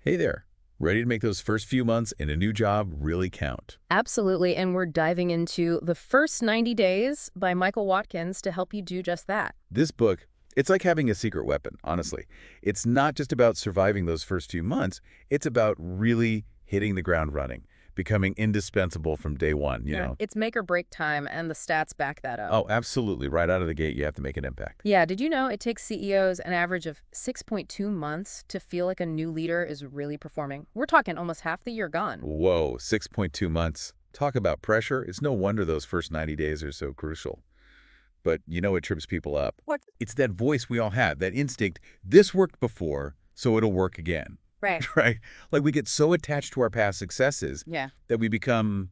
Hey there. Ready to make those first few months in a new job really count? Absolutely, and we're diving into The First 90 Days by Michael Watkins to help you do just that. This book, it's like having a secret weapon, honestly. It's not just about surviving those first few months. It's about really hitting the ground running, becoming indispensable from day one, you Yeah. know? It's make or break time, and the stats back that up. Oh, absolutely. Right out of the gate, you have to make an impact. Yeah, did you know it takes CEOs an average of 6.2 months to feel like a new leader is really performing? We're talking almost half the year gone. Whoa, 6.2 months. Talk about pressure. It's no wonder those first 90 days are so crucial. But you know what trips people up? What? It's that voice we all have, that instinct, this worked before, so it'll work again. Right. Right? Like we get so attached to our past successes Yeah. that we become,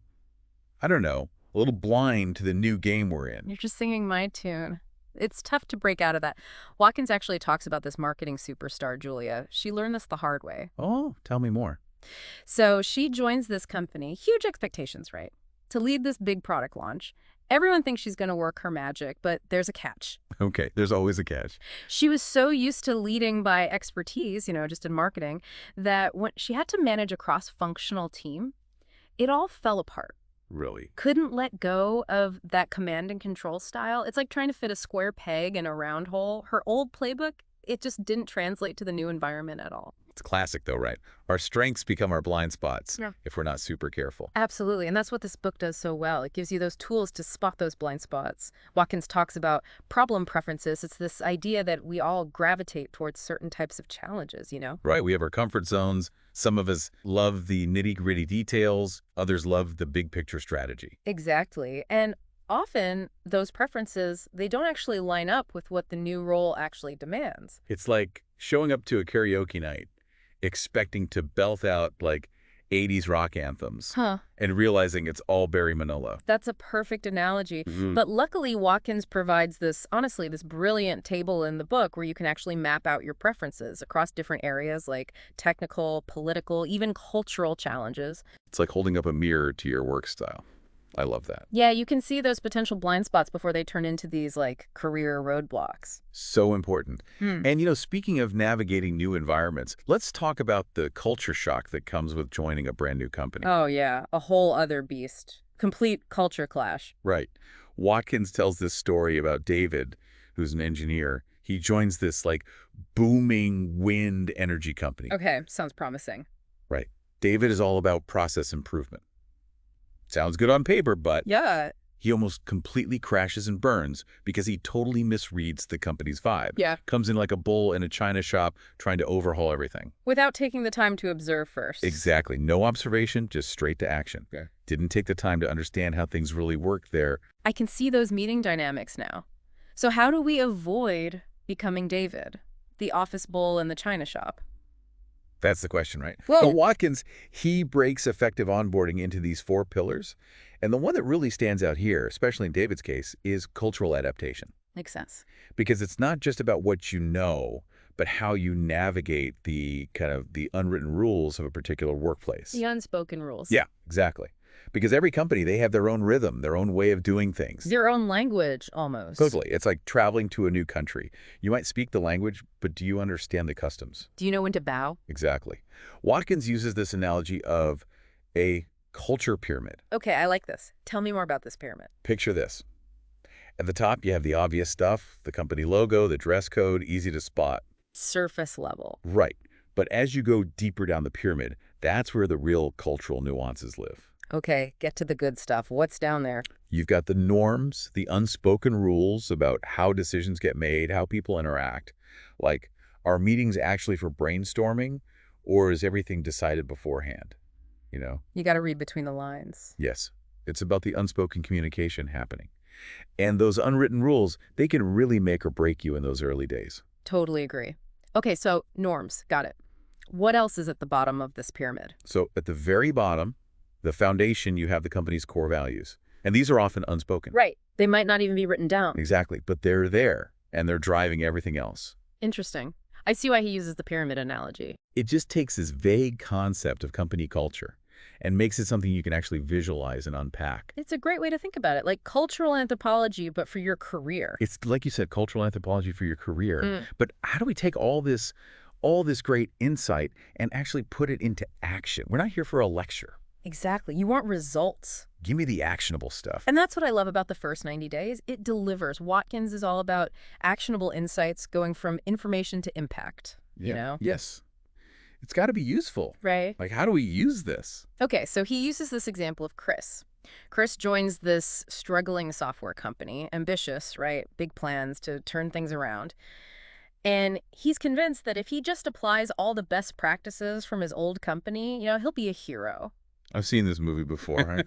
I don't know, a little blind to the new game we're in. You're just singing my tune. It's tough to break out of that. Watkins actually talks about this marketing superstar, Julia. She learned this the hard way. Oh, tell me more. So she joins this company, huge expectations, right? To lead this big product launch. Everyone thinks she's going to work her magic, but there's a catch. Okay, there's always a catch. She was so used to leading by expertise, just in marketing, that when she had to manage a cross-functional team, it all fell apart. Really. Couldn't let go of that command and control style. It's like trying to fit a square peg in a round hole. Her old playbook, it just didn't translate to the new environment at all. It's classic though, right? Our strengths become our blind spots Yeah. if we're not super careful. Absolutely, and that's what this book does so well. It gives you those tools to spot those blind spots. Watkins talks about problem preferences. It's this idea that we all gravitate towards certain types of challenges. Right, we have our comfort zones. Some of us love the nitty-gritty details. Others love the big picture strategy. Exactly. And often those preferences, they don't actually line up with what the new role actually demands. It's like showing up to a karaoke night expecting to belt out like 80s rock anthems Huh. and realizing it's all Barry Manilow. That's a perfect analogy. Mhm. But luckily, Watkins provides honestly, this brilliant table in the book where you can actually map out your preferences across different areas like technical, political, even cultural challenges. It's like holding up a mirror to your work style. I love that. Yeah, you can see those potential blind spots before they turn into these career roadblocks. So important. Hmm. And, speaking of navigating new environments, let's talk about the culture shock that comes with joining a brand new company. Oh, yeah, a whole other beast. Complete culture clash. Right. Watkins tells this story about David, who's an engineer. He joins this like booming wind energy company. Okay, sounds promising. Right. David is all about process improvement. Sounds good on paper, but Yeah. he almost completely crashes and burns because he totally misreads the company's vibe. Yeah. Comes in like a bull in a china shop trying to overhaul everything. Without taking the time to observe first. Exactly. No observation, just straight to action. Okay. Didn't take the time to understand how things really work there. I can see those meeting dynamics now. So how do we avoid becoming David, the office bull in the china shop? That's the question, right? Whoa. But Watkins, he breaks effective onboarding into these 4 pillars. And the one that really stands out here, especially in David's case, is cultural adaptation. Makes sense. Because it's not just about what you know, but how you navigate the the unwritten rules of a particular workplace. The unspoken rules. Yeah, exactly. Because every company, they have their own rhythm, their own way of doing things. Their own language, almost. Totally. It's like traveling to a new country. You might speak the language, but do you understand the customs? Do you know when to bow? Exactly. Watkins uses this analogy of a culture pyramid. Okay, I like this. Tell me more about this pyramid. Picture this. At the top, you have the obvious stuff, the company logo, the dress code, easy to spot. Surface level. Right. But as you go deeper down the pyramid, that's where the real cultural nuances live. Okay, get to the good stuff. What's down there? You've got the norms, the unspoken rules about how decisions get made, how people interact. Like, are meetings actually for brainstorming, or is everything decided beforehand? You got to read between the lines. Yes, it's about the unspoken communication happening. And those unwritten rules, they can really make or break you in those early days. Totally agree. Okay, so norms. Got it. What else is at the bottom of this pyramid? So at the very bottom, the foundation, you have the company's core values. And these are often unspoken. Right. They might not even be written down. Exactly. But they're there, and they're driving everything else. Interesting. I see why he uses the pyramid analogy. It just takes this vague concept of company culture and makes it something you can actually visualize and unpack. It's a great way to think about it, like cultural anthropology, but for your career. It's like you said, cultural anthropology for your career. Mm. But how do we take all this all this great insight and actually put it into action. We're not here for a lecture. Exactly. You want results. Give me the actionable stuff. And that's what I love about the first 90 days. It delivers. Watkins is all about actionable insights going from information to impact, you know? Yes. It's got to be useful. Right. Like, how do we use this? Okay, so he uses this example of Chris. Chris joins this struggling software company, ambitious, right? Big plans to turn things around. And he's convinced that if he just applies all the best practices from his old company, he'll be a hero. I've seen this movie before.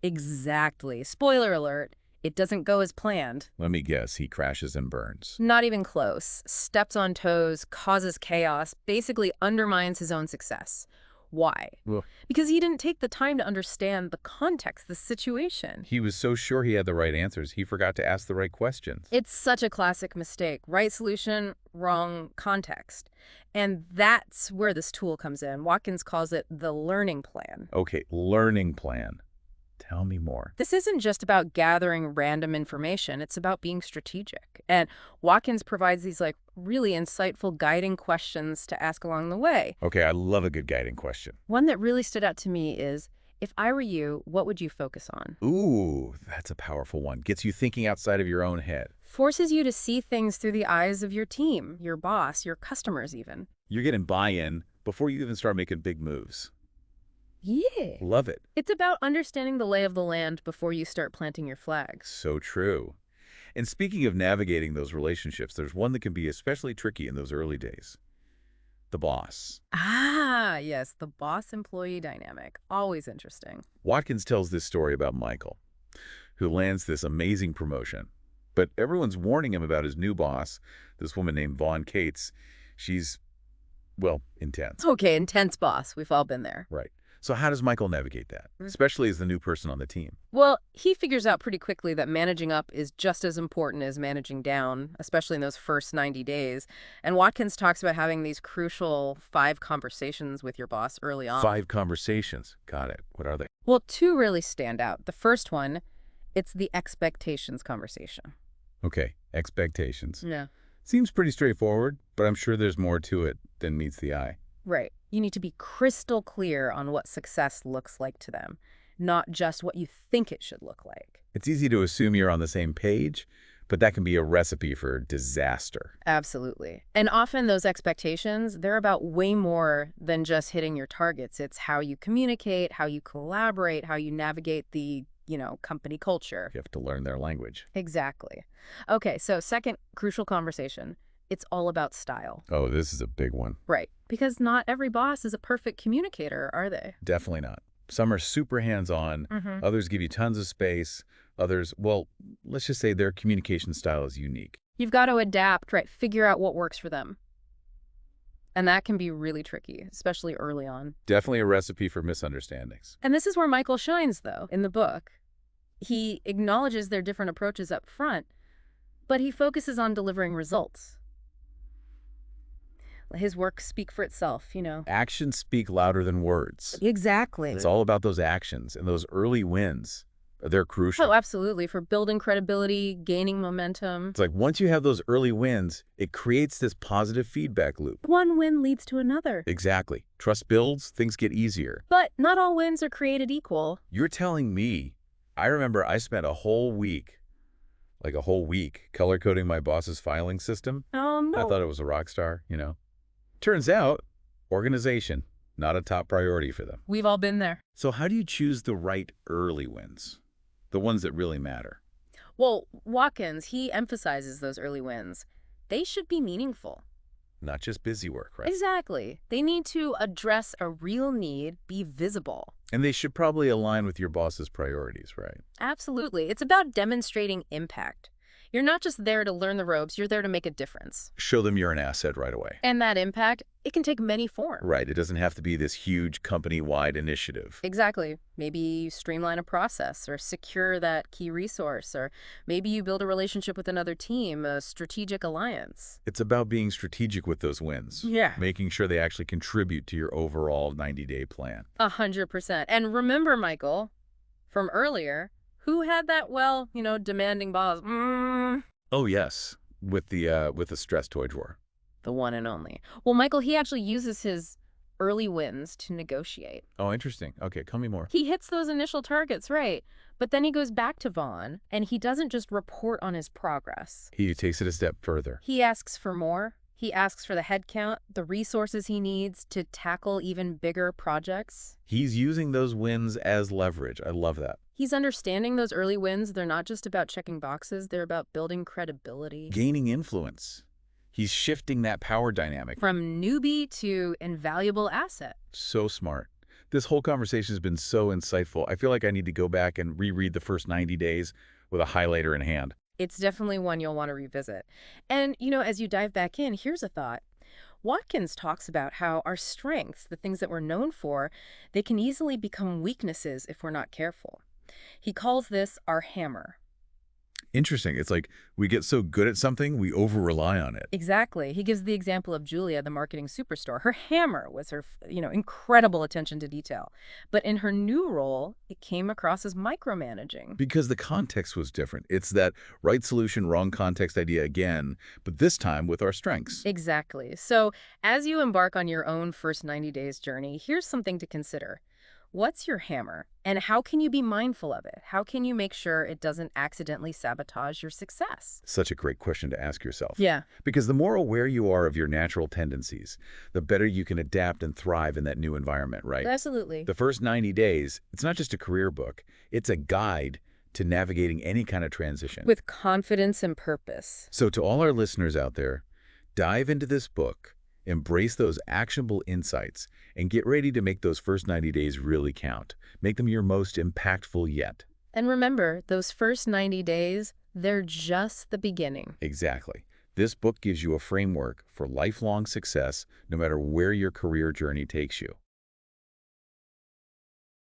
Exactly. Spoiler alert, it doesn't go as planned. Let me guess, he crashes and burns. Not even close. Steps on toes, causes chaos, basically undermines his own success. Why? Well, Because he didn't take the time to understand the context, the situation. he was so sure he had the right answers, he forgot to ask the right questions. It's such a classic mistake. Right solution, wrong context. And that's where this tool comes in. Watkins calls it the learning plan. Okay, learning plan. Tell me more. This isn't just about gathering random information. It's about being strategic. And Watkins provides these really insightful guiding questions to ask along the way. Okay, I love a good guiding question. One that really stood out to me is, if I were you, what would you focus on? Ooh, that's a powerful one. Gets you thinking outside of your own head. Forces you to see things through the eyes of your team, your boss, your customers even. You're getting buy-in before you even start making big moves. Yeah. Love it. It's about understanding the lay of the land before you start planting your flags. So true. And speaking of navigating those relationships, there's one that can be especially tricky in those early days. The boss. Ah, yes, the boss-employee dynamic. Always interesting. Watkins tells this story about Michael, who lands this amazing promotion. But everyone's warning him about his new boss, this woman named Vaughn Cates. She's, well, intense. Okay, intense boss. We've all been there. Right. So how does Michael navigate that, especially as the new person on the team? Well, he figures out pretty quickly that managing up is just as important as managing down, especially in those first 90 days. And Watkins talks about having these crucial 5 conversations with your boss early on. 5 conversations. Got it. What are they? Well, 2 really stand out. The first one, it's the expectations conversation. Okay, expectations. Yeah. Seems pretty straightforward, but I'm sure there's more to it than meets the eye. Right. You need to be crystal clear on what success looks like to them, not just what you think it should look like. It's easy to assume you're on the same page, but that can be a recipe for disaster. Absolutely. And often those expectations, they're about way more than just hitting your targets. It's how you communicate, how you collaborate, how you navigate the, company culture. You have to learn their language. Exactly. Okay, so second crucial conversation. It's all about style. Oh, this is a big one. Right. Because not every boss is a perfect communicator, are they? Definitely not. Some are super hands-on. Others give you tons of space. Others, well, let's just say their communication style is unique. You've got to adapt, right? Figure out what works for them. And that can be really tricky, especially early on. Definitely a recipe for misunderstandings. And this is where Michael shines, though, in the book. He acknowledges their different approaches up front, but he focuses on delivering results. His work speak for itself, Actions speak louder than words. Exactly. It's all about those actions and those early wins. They're crucial. Oh, absolutely. For building credibility, gaining momentum. It's like once you have those early wins, it creates this positive feedback loop. One win leads to another. Exactly. Trust builds, things get easier. But not all wins are created equal. You're telling me. I remember I spent a whole week, color coding my boss's filing system. Oh, no. I thought it was a rock star, Turns out, organization, not a top priority for them. We've all been there. So how do you choose the right early wins? The ones that really matter? Well, Watkins, he emphasizes those early wins. They should be meaningful. Not just busy work, right? Exactly. They need to address a real need, be visible. And they should probably align with your boss's priorities, right? Absolutely. It's about demonstrating impact. You're not just there to learn the ropes, you're there to make a difference. Show them you're an asset right away. And that impact, it can take many forms. Right. It doesn't have to be this huge company-wide initiative. Exactly. Maybe you streamline a process or secure that key resource, or maybe you build a relationship with another team, a strategic alliance. It's about being strategic with those wins. Yeah. Making sure they actually contribute to your overall 90-day plan. 100%. And remember, Michael, from earlier, who had that, demanding boss? Oh, yes. With the stress toy drawer. The one and only. Well, Michael, he actually uses his early wins to negotiate. Oh, interesting. Okay, tell me more. He hits those initial targets, right? But then he goes back to Vaughn, and he doesn't just report on his progress. He takes it a step further. He asks for more. He asks for the headcount, the resources he needs to tackle even bigger projects. He's using those wins as leverage. I love that. He's understanding those early wins. They're not just about checking boxes. They're about building credibility. Gaining influence. He's shifting that power dynamic. From newbie to invaluable asset. So smart. This whole conversation has been so insightful. I feel like I need to go back and reread the first 90 days with a highlighter in hand. It's definitely one you'll want to revisit. And, as you dive back in, here's a thought. Watkins talks about how our strengths, the things that we're known for, they can easily become weaknesses if we're not careful. He calls this our hammer. Interesting. It's like we get so good at something, we over-rely on it. Exactly. He gives the example of Julia, the marketing superstar. Her hammer was her, incredible attention to detail. But in her new role, it came across as micromanaging. Because the context was different. It's that right solution, wrong context idea again, but this time with our strengths. Exactly. So as you embark on your own first 90 days journey, here's something to consider. What's your hammer, and how can you be mindful of it? How can you make sure it doesn't accidentally sabotage your success? Such a great question to ask yourself. Yeah. Because the more aware you are of your natural tendencies, the better you can adapt and thrive in that new environment, right? Absolutely. The first 90 days, it's not just a career book, it's a guide to navigating any kind of transition. With confidence and purpose. So to all our listeners out there, dive into this book, embrace those actionable insights, and get ready to make those first 90 days really count. Make them your most impactful yet. And remember, those first 90 days, they're just the beginning. Exactly. This book gives you a framework for lifelong success, no matter where your career journey takes you.